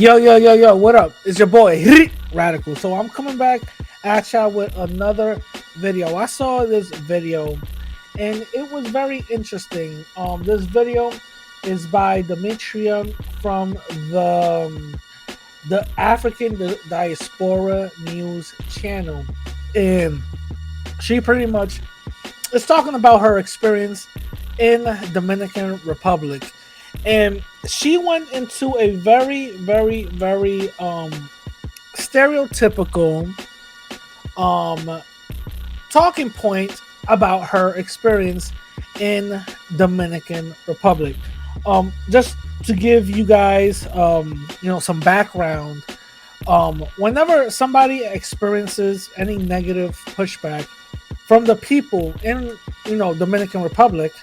Yo, what up? It's your boy, Radical. So I'm coming back at y'all with another video. I saw this video and it was very interesting. This video is by Demetra from the African Diaspora News channel. And she pretty much is talking about her experience in Dominican Republic. And she went into a very stereotypical talking point about her experience in Dominican Republic. Just to give you guys some background, whenever somebody experiences any negative pushback from the people in Dominican Republic,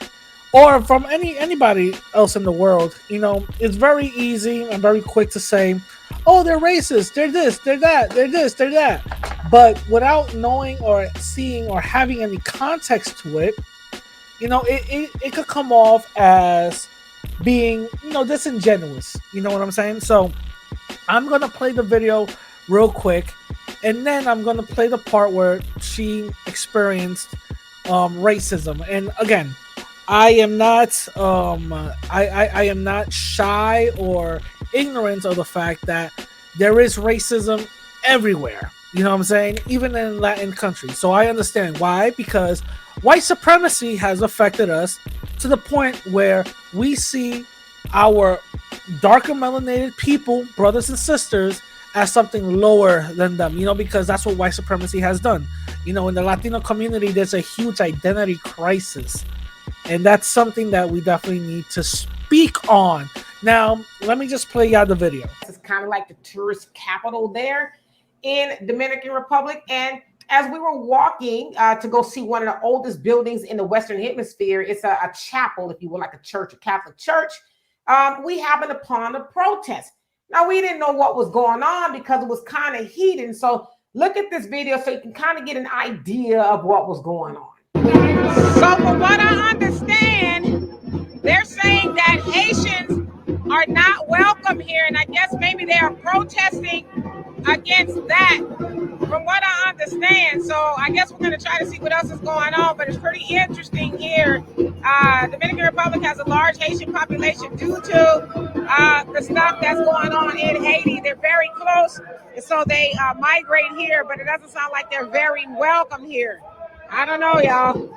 or from anybody else in the world, it's very easy and very quick to say, oh, they're racist, they're this, they're that, they're this, they're that. But without knowing or seeing or having any context to it, it could come off as being, disingenuous. You know what I'm saying? So I'm going to play the video real quick, and then I'm going to play the part where she experienced racism. And again, I am not I am not shy or ignorant of the fact that there is racism everywhere. You know what I'm saying? Even in Latin countries. So I understand why, because white supremacy has affected us to the point where we see our darker melanated people, brothers and sisters, as something lower than them, because that's what white supremacy has done. In the Latino community, there's a huge identity crisis. And that's something that we definitely need to speak on. Now, let me just play y'all the video. It's kind of like the tourist capital there in Dominican Republic. And as we were walking to go see one of the oldest buildings in the Western Hemisphere, it's a chapel, if you will, like a church, a Catholic church, we happened upon a protest. Now, we didn't know what was going on because it was kind of heated. So look at this video so you can kind of get an idea of what was going on. So from what I understand, they're saying that Haitians are not welcome here. And I guess maybe they are protesting against that, from what I understand. So I guess we're going to try to see what else is going on. But it's pretty interesting here. Dominican Republic has a large Haitian population due to the stuff that's going on in Haiti. They're very close. And so they migrate here. But it doesn't sound like they're very welcome here. I don't know, y'all.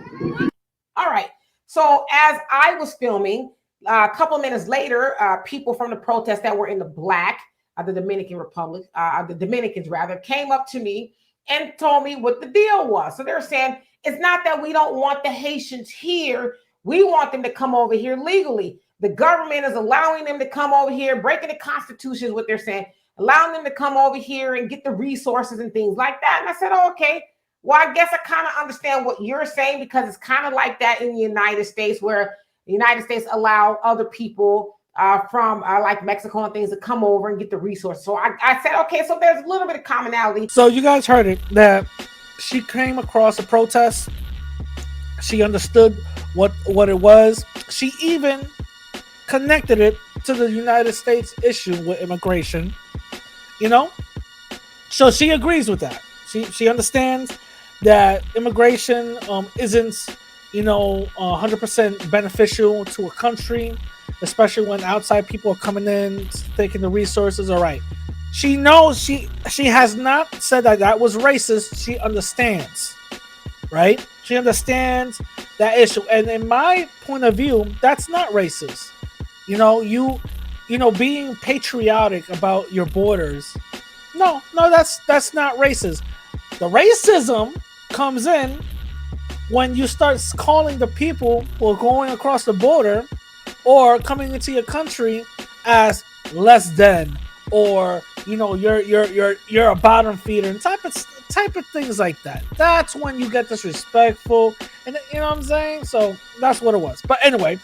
All right. So as I was filming, a couple of minutes later, people from the protest that were in the black, the Dominican Republic, the Dominicans rather, came up to me and told me what the deal was. So they're saying, it's not that we don't want the Haitians here. We want them to come over here legally. The government is allowing them to come over here, breaking the Constitution is what they're saying, allowing them to come over here and get the resources and things like that. And I said, oh, okay. Well, I guess I kind of understand what you're saying, because it's kind of like that in the United States, where the United States allow other people from like Mexico and things to come over and get the resources. So I said, okay, so there's a little bit of commonality. So you guys heard it, that she came across a protest. She understood what it was. She even connected it to the United States issue with immigration, So she agrees with that. She understands that immigration isn't 100% beneficial to a country, especially when outside people are coming in taking the resources. All right, she knows, she has not said that was racist. She understands, right? She understands that issue, and in my point of view, that's not racist. Being patriotic about your borders, no, that's not racist. The racism comes in when you start calling the people who are going across the border or coming into your country as less than, or you're a bottom feeder, and type of things like that. That's when you get disrespectful, and you know what I'm saying. So that's what it was. But anyway,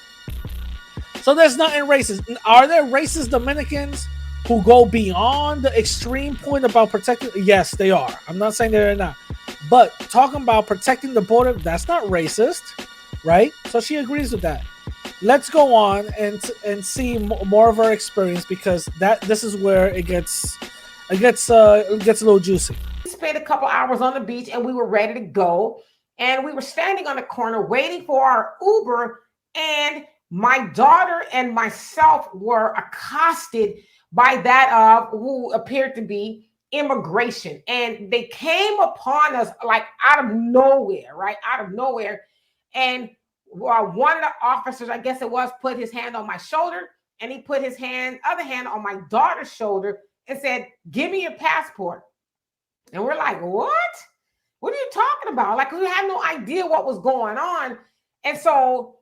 so there's nothing racist. Are there racist Dominicans who go beyond the extreme point about protecting? Yes, they are. I'm not saying they're not. But talking about protecting the border, that's not racist, right? So she agrees with that. let's go on and see more of her experience, because that this is where it gets a little juicy. Spent a couple hours on the beach and we were ready to go. And we were standing on the corner waiting for our Uber. And my daughter and myself were accosted by that who appeared to be immigration. And they came upon us like out of nowhere, right? Out of nowhere. And one of the officers, I guess it was, put his hand on my shoulder, and he put his other hand on my daughter's shoulder and said, "Give me your passport." And we're like, "What? What are you talking about?" Like, we had no idea what was going on. And so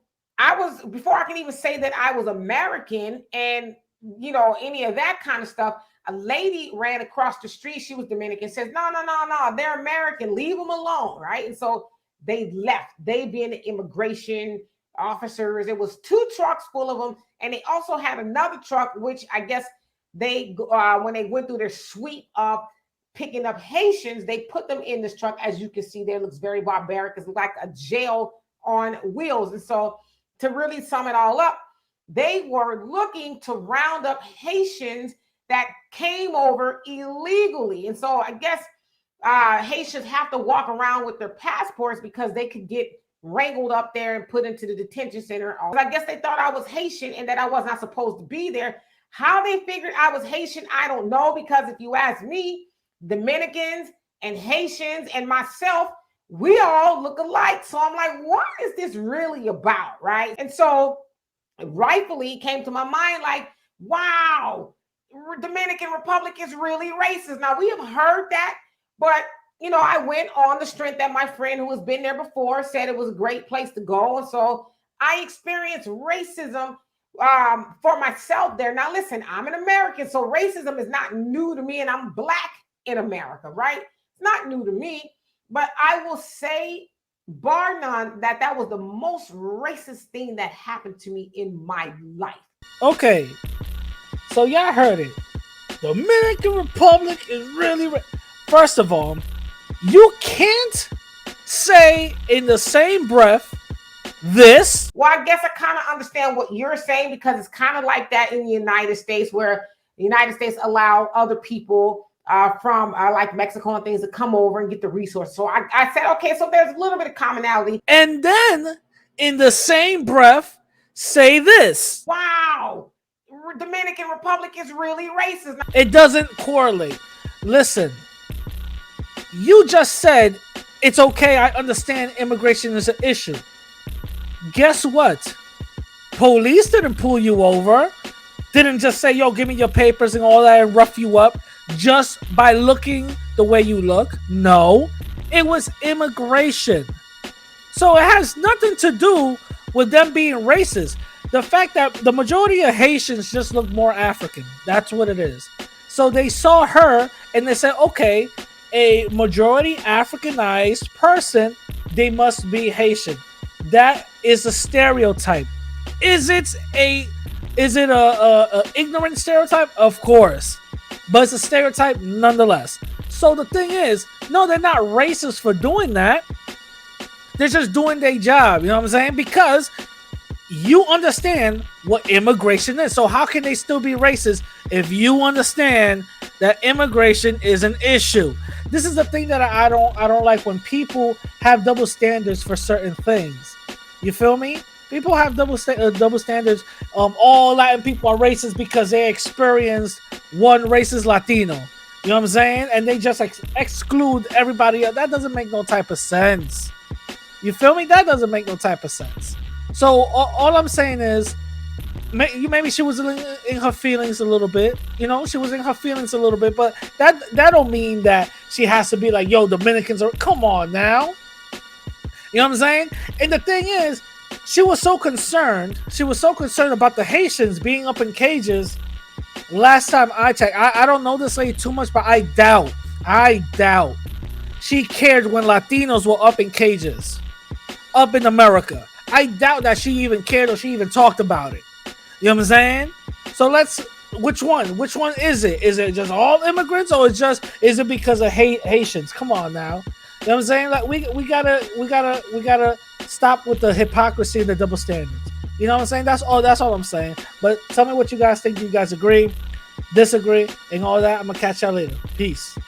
before I can even say that I was American and, any of that kind of stuff, a lady ran across the street. She was Dominican, says, "No, no, no, no, they're American. Leave them alone." Right. And so they left. They being the immigration officers. It was two trucks full of them. And they also had another truck, which I guess when they went through their sweep of picking up Haitians, they put them in this truck. As you can see there, it looks very barbaric. It's like a jail on wheels. And so to really sum it all up, they were looking to round up Haitians that came over illegally. And so I guess Haitians have to walk around with their passports because they could get wrangled up there and put into the detention center. I guess they thought I was Haitian and that I was not supposed to be there. How they figured I was Haitian, I don't know, because if you ask me, Dominicans and Haitians and myself, we all look alike. So I'm like, what is this really about, right? And so rightfully it came to my mind like, wow, Dominican Republic is really racist. Now, we have heard that, but I went on the strength that my friend who has been there before said it was a great place to go. And so I experienced racism for myself there. Now, listen, I'm an American, so racism is not new to me, and I'm Black in America, right? It's not new to me, but I will say, bar none, that was the most racist thing that happened to me in my life. Okay, so y'all heard it. Dominican Republic is really first of all, you can't say in the same breath this. Well, I guess I kind of understand what you're saying, because it's kind of like that in the United States, where the United States allow other people from like Mexico and things to come over and get the resources. So I said, okay, so there's a little bit of commonality. And then in the same breath, say this. Wow, Dominican Republic is really racist. It doesn't correlate. Listen, you just said it's okay, I understand immigration is an issue. Guess what? Police didn't pull you over, didn't just say, yo, give me your papers and all that and rough you up just by looking the way you look. No, it was immigration. So it has nothing to do with them being racist. The fact that the majority of Haitians just look more African. That's what it is. So they saw her and they said, okay, a majority Africanized person, they must be Haitian. That is a stereotype. Is it a ignorant stereotype? Of course, but it's a stereotype nonetheless. So the thing is, no, they're not racist for doing that. They're just doing their job. You know what I'm saying? Because you understand what immigration is. So how can they still be racist if you understand that immigration is an issue? This is the thing that I don't like, when people have double standards for certain things. You feel me? People have double standards. All Latin people are racist because they experienced one racist Latino. You know what I'm saying? And they just exclude everybody else. That doesn't make no type of sense. You feel me? That doesn't make no type of sense. So all I'm saying is, maybe she was in her feelings a little bit. She was in her feelings a little bit, but that don't mean that she has to be like, yo, Dominicans are, come on now. You know what I'm saying? And the thing is, she was so concerned about the Haitians being up in cages. Last time I checked, I don't know this lady too much, but I doubt she cared when Latinos were up in cages up in America. I doubt that she even cared or she even talked about it. You know what I'm saying? So which one? Which one is it? Is it just all immigrants, or is it because of Haitians? Come on now. You know what I'm saying? Like we gotta stop with the hypocrisy and the double standards. You know what I'm saying? That's all. That's all I'm saying. But tell me what you guys think. Do you guys agree, disagree, and all that? I'm gonna catch y'all later. Peace.